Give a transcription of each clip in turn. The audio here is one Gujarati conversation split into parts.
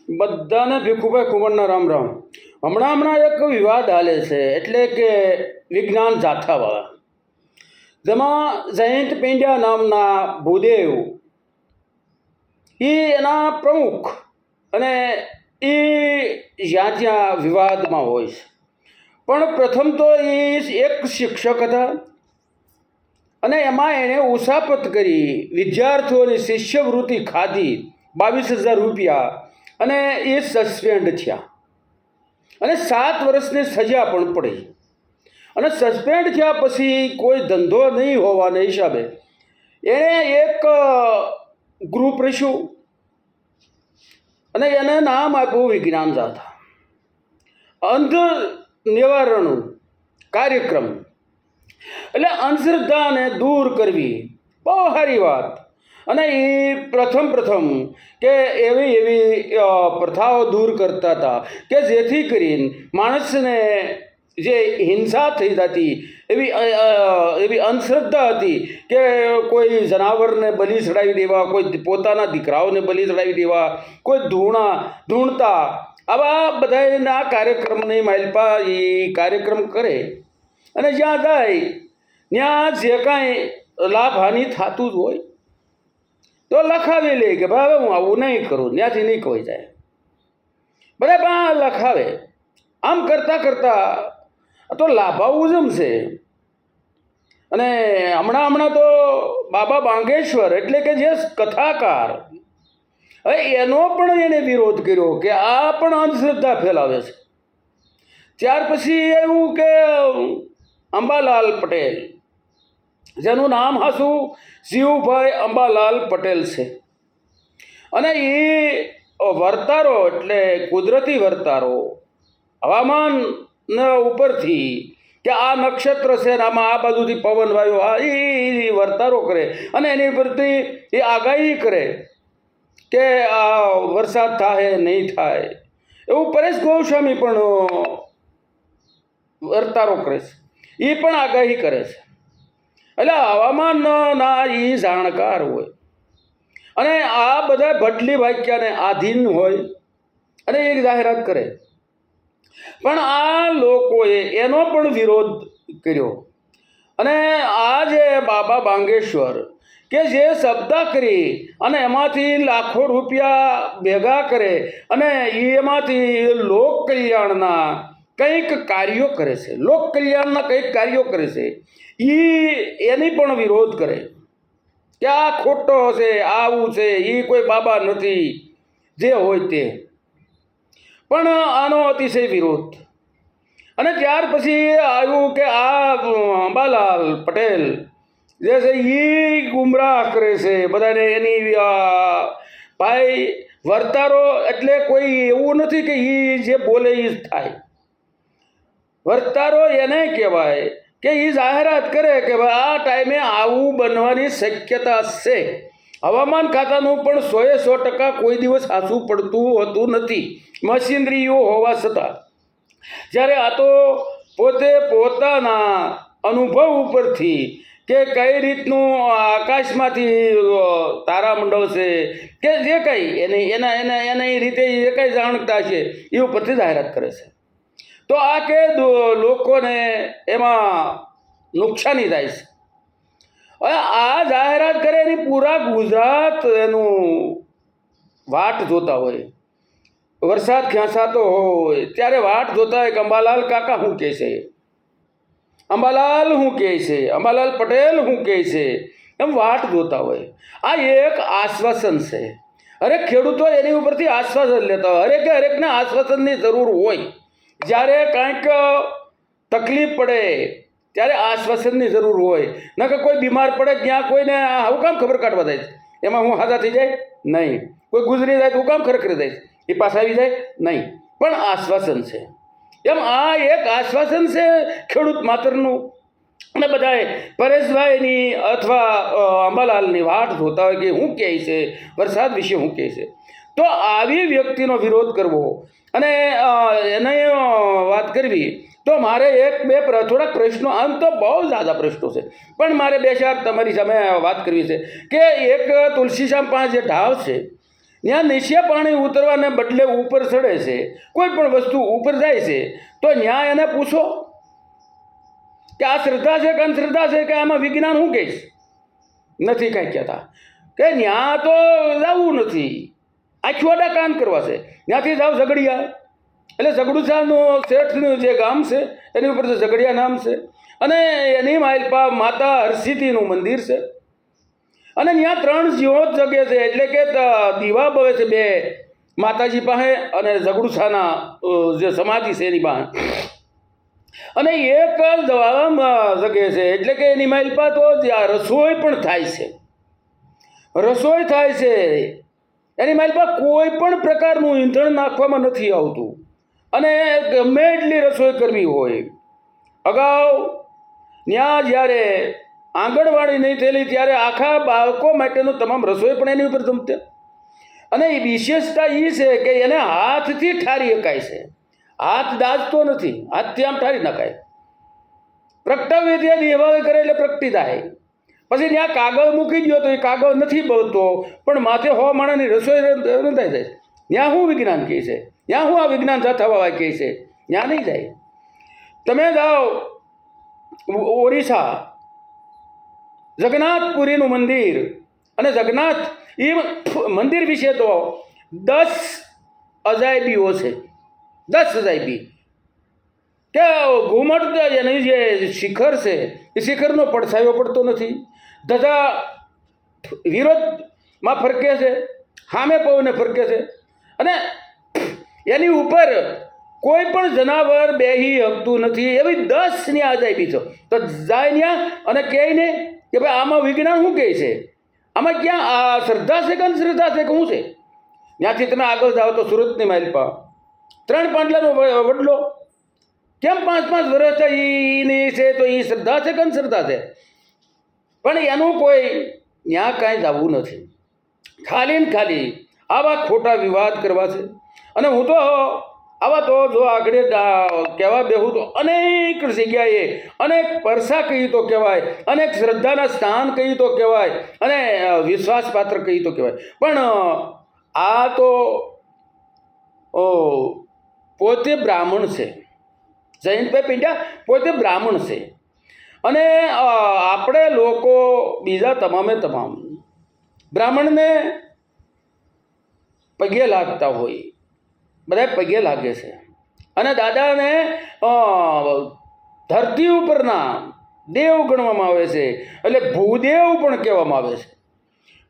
બધાને ભીખુભાઈ કુંવરના રામ રામ. હમણાં એક વિવાદ હાલે છે, એટલે કે વિજ્ઞાન જાથાવાળા, જેમાં જયંત પેંડ્યા નામના ભૂદેવ એના પ્રમુખ, અને એ જ્યાં ત્યાં વિવાદમાં હોય છે. પણ પ્રથમ તો એ એક શિક્ષક હતા, અને એમાં એણે ઉસાપત કરી, વિદ્યાર્થીઓની શિષ્યવૃત્તિ ખાધી 22,000 રૂપિયા, અને એ સસ્પેન્ડ થયા, અને 7 વર્ષની સજા પણ પડી. અને સસ્પેન્ડ થયા પછી કોઈ ધંધો નહીં હોવાના હિસાબે એણે એક ગ્રુપ રચ્યું, અને એને નામ આપ્યું વિજ્ઞાન જાથા. અંધ નિવારણ કાર્યક્રમ, એટલે અંધશ્રદ્ધાને દૂર કરવી, બહુ સારી વાત. અને એ પ્રથમ કે એવી પ્રથાઓ દૂર કરતા હતા કે જેથી કરીને માણસને જે હિંસા થઈ જતી, એવી અંધશ્રદ્ધા હતી કે કોઈ જનાવરને બલિ ચડાવી દેવા, કોઈ પોતાના દીકરાઓને બલિ ચડાવી દેવા, કોઈ ધૂણતા, આવા બધાના કાર્યક્રમની માલપા એ કાર્યક્રમ કરે. અને જ્યાં જાય ત્યાં જે કાંઈ લાભહાનિ થતું જ હોય તો લખાવી લે કે ભાઈ હું આવું નહીં કરું, ત્યાંથી નહીં કોઈ જાય, બરાબર લખાવે. આમ કરતાં તો લાભાવું જમશે. અને હમણાં તો બાબા બાંગેશ્વર, એટલે કે જે કથાકાર, હવે એનો પણ એને વિરોધ કર્યો કે આ પણ અંધશ્રદ્ધા ફેલાવે છે. ત્યાર પછી એવું કે અંબાલાલ પટેલ, જેનું નામ હાસું શિવભાઈ અંબાલાલ પટેલ છે, અને એ વર્તારો, એટલે કુદરતી વર્તારો, હવામાન ઉપરથી કે આ નક્ષત્ર છે, આમાં આ બાજુથી પવન વાયુ, એ વર્તારો કરે, અને એની ઉપરથી એ આગાહી કરે કે આ વરસાદ થાય નહીં થાય. એવું પરેશ ગોસ્વામી પણ વર્તારો કરે છે, એ પણ આગાહી કરે છે. એટલે હવામાનના એ જાણકાર હોય, અને આ બધા ભટલી વાક્યને આધીન હોય, અને એક જાહેરાત કરે. પણ આ લોકોએ એનો પણ વિરોધ કર્યો. અને આ જે બાબા બાંગેશ્વર કે જે શબ્દ કરી અને એમાંથી લાખો રૂપિયા ભેગા કરે, અને એમાંથી લોક કલ્યાણના કંઈક કાર્યો કરે છે, લોક કલ્યાણના કંઈક કાર્યો કરે છે, એની પણ વિરોધ કરે કે આ ખોટો છે, આવું છે, એ કોઈ બાબા નથી, જે હોય તે. પણ આનો અતિશય વિરોધ. અને ત્યાર પછી આવ્યું કે આ અંબાલાલ પટેલ જે છે એ ગુમરાહ કરે છે બધાને. એની ભાઈ વર્તારો, એટલે કોઈ એવું નથી કે એ જે બોલે એ જ થાય. વર્તારો એને કહેવાય કે એ જાહેરાત કરે કે ભાઈ આ ટાઈમે આવું બનવાની શક્યતા છે. હવામાન ખાતાનું પણ 100% કોઈ દિવસ સાચું પડતું હોતું નથી, મશીનરીઓ હોવા છતાં. જ્યારે આ તો પોતે પોતાના અનુભવ ઉપરથી કે કઈ રીતનું આકાશમાંથી તારામંડળ છે કે જે કંઈ એના રીતે જે કંઈ જાણતા છે એ ઉપરથી જાહેરાત કરે છે. તો આ કે લોકોને એમાં નુકસાની થાય છે. હવે આ જાહેરાત કરે એની પૂરા ગુજરાત એનું વાટ જોતા હોય. વરસાદ ખેંચાતો હોય ત્યારે વાટ જોતા હોય કે અંબાલાલ કાકા શું કહે છે, અંબાલાલ શું કહે છે, અંબાલાલ પટેલ શું કહે છે, એમ વાટ જોતા હોય. આ એક આશ્વાસન છે. હરેક ખેડૂતો એની ઉપરથી આશ્વાસન લેતા હોય. હરેકને આશ્વાસનની જરૂર હોય. જ્યારે કાંઈક તકલીફ પડે ત્યારે આશ્વાસનની જરૂર હોય. ન કે કોઈ બીમાર પડે ત્યાં કોઈને આવું કામ ખબર કાઢવા જાય, એમાં હું હાજા થઈ જાય નહીં. કોઈ ગુજરી જાય તો હું કામ ખરેખર જાય, એ પાછા આવી જાય નહીં. પણ આશ્વાસન છે. એમ આ એક આશ્વાસન છે ખેડૂત માત્રનું. અને બધાએ પરેશભાઈની અથવા અંબાલાલની વાટ જોતા હોય કે શું કહે છે, વરસાદ વિશે શું કહે છે. તો આવી વ્યક્તિનો વિરોધ કરવો અને એને વાત કરવી, તો મારે થોડાક પ્રશ્નો, આમ તો બહુ ઝાઝા પ્રશ્નો છે, પણ મારે 2-4 તમારી સામે વાત કરવી છે. કે એક તુલસીશ્યામ પાસે જે ઢાળ છે, ત્યાં નીચે પાણી ઉતરવાને બદલે ઉપર ચડે છે, કોઈ પણ વસ્તુ ઉપર જાય છે, તો ત્યાં એને પૂછો કે આ શ્રદ્ધા છે કે અંધશ્રદ્ધા છે, કે આમાં વિજ્ઞાન શું કહીશ? નથી કાંઈ કહેતા કે ત્યાં તો જવું નથી, આખીવાડા કામ કરવા છે. ત્યાંથી જાઓ ઝઘડિયા, એટલે ઝઘડુસાનું શેઠનું જે ગામ છે એની ઉપર તો ઝઘડિયા નામ છે, અને એની માલપા માતા હરસિદ્ધિનું મંદિર છે, અને ત્યાં 3 જ્યોત જગે છે, એટલે કે દીવા બળે છે 2 માતાજી પાસે અને ઝઘડુસાના જે સમાધિ છે એની પાસે, અને એક દવામાં જગે છે, એટલે કે એની માલપા તો રસોઈ પણ થાય છે, રસોઈ થાય છે. એની માલપા કોઈ પણ પ્રકારનું ઈંધણ નાખવામાં નથી આવતું, અને ગમે એટલી રસોઈ કરવી હોય. અગાઉ ત્યાં જ્યારે આંગણવાડી નહીં થયેલી ત્યારે આખા બાળકો માટેનું તમામ રસોઈ પણ એની ઉપર જમતે, અને એ વિશેષતા એ છે કે એને હાથથી ઠારી શકાય છે, હાથ દાજતો નથી, હાથથી આમ ઠારી નખાય. પ્રગટાવી ત્યાં નિભાવે કરે એટલે પ્રગટી થાય. પછી ત્યાં કાગળ મૂકી દો તો એ કાગળ નથી બળતો, પણ માથે 100 માણસની રસોઈ રંધાઈ જાય. ત્યાં શું વિજ્ઞાન કહે છે? ત્યાં શું આ વિજ્ઞાન જાથાવાળા કહે છે? ત્યાં નહીં જાય. તમે જાઓ ઓરિસ્સા, જગન્નાથપુરીનું મંદિર, અને જગન્નાથ એ મંદિર વિશે તો 10 અજાયબીઓ છે, 10 અજાયબી. કે ઘુમટ એની જે શિખર છે એ શિખરનો પડછાયો પડતો નથી, ધજા વિરોધમાં ફરકે છે, સામે પવને ફરકે છે, અને એની ઉપર કોઈ પણ જનાવર બેહી શકતું નથી. એવી 10ની અજાયબી છે. તો જાય ત્યાં અને કહે ને કે ભાઈ આમાં વિજ્ઞાન શું કહે છે, આમાં ક્યાં આ શ્રદ્ધા છે કે અંધશ્રદ્ધા છે કે શું છે? ત્યાંથી તમે આગળ જાઓ તો સુરતની માલપા 3 પાંડલાનો વડલો, કેમ 5-5 વર્ષ એની છે, તો એ શ્રદ્ધા છે કે અંધશ્રદ્ધા છે? પણ એનું કોઈ ત્યાં કાંઈ જવું નથી, ખાલી ને ખાલી આવા ખોટા વિવાદ કરવા છે. અને હું તો આવા તો જો આગળ કહેવા બેહું તો અનેક જગ્યાએ અનેક પરસા કહી તો કહેવાય, અનેક શ્રદ્ધાના સ્થાન કહી તો કહેવાય, અને વિશ્વાસપાત્ર કહી તો કહેવાય, પણ આ તો પોતે બ્રાહ્મણ છે. જયંતભાઈ પિંડા પોતે બ્રાહ્મણ છે, અને આપણે લોકો બીજા તમામ બ્રાહ્મણને પગે લાગતા હોય, બધા પગે લાગે છે, અને દાદાને ધરતી ઉપરના દેવ ગણવામાં આવે છે, એટલે ભૂદેવ પણ કહેવામાં આવે છે.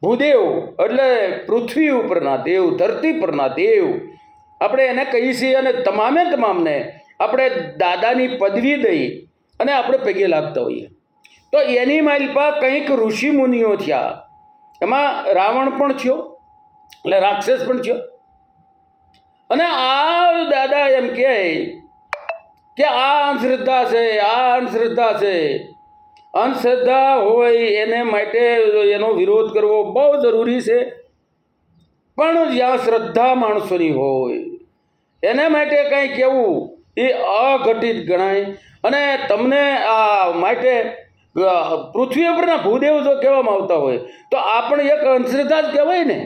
ભૂદેવ એટલે પૃથ્વી ઉપરના દેવ, ધરતી પરના દેવ આપણે એને કહીએ છીએ, અને તમામને આપણે દાદાની પદવી દઈ અને આપણે પગે લાગતા હોઈએ. તો એની માલપા કંઈક ઋષિ મુનિઓ થયા, એમાં રાવણ પણ થયો, એટલે રાક્ષસ પણ થયો, અને આ દાદા એમ કહે કે આ અંધશ્રદ્ધા છે, આ અંધશ્રદ્ધા છે. અંધશ્રદ્ધા હોય એને માટે એનો વિરોધ કરવો બહુ જરૂરી છે, પણ જ્યાં શ્રદ્ધા માણસોની હોય એને માટે કંઈ કહેવું એ અઘટિત ગણાય. અને તમને આ માટે પૃથ્વી ઉપરના ભૂદેવ જો કહેવામાં આવતા હોય તો આ પણ એક અંધશ્રદ્ધા જ કહેવાય ને.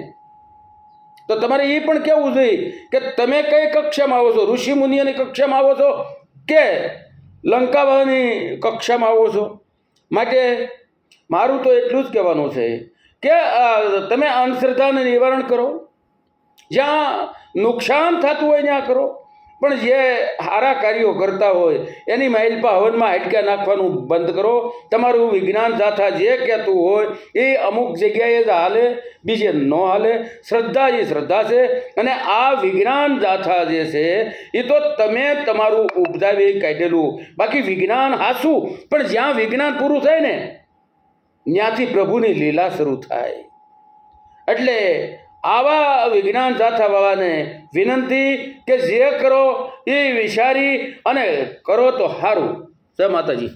તો તમારે એ પણ કહેવું જોઈએ કે તમે કઈ કક્ષામાં આવો છો, ઋષિ મુનિઓની કક્ષામાં આવો છો કે લંકાવાની કક્ષામાં આવો છો? માટે મારું તો એટલું જ કહેવાનું છે કે તમે અંધશ્રદ્ધાને નિવારણ કરો, જ્યાં નુકસાન થતું હોય ત્યાં કરો, પણ જે સારા કાર્યો કરતા હોય એની માઇલપા હવનમાં હાડક્યા નાખવાનું બંધ કરો. તમારું વિજ્ઞાન જાથા જે કહેતું હોય એ અમુક જગ્યાએ જ હાલે, બીજે ન હાલે. શ્રદ્ધા એ શ્રદ્ધા છે, અને આ વિજ્ઞાન જાથા જે છે એ તો તમે તમારું ઉપજાવી કાઢેલું. બાકી વિજ્ઞાન હાસું, પણ જ્યાં વિજ્ઞાન પૂરું થાય ને ત્યાંથી પ્રભુની લીલા શરૂ થાય. એટલે આવા વિજ્ઞાન જાથાવાળાને વિનંતી કે જે કરો એ વિચારી અને કરો તો સારું. જય માતાજી.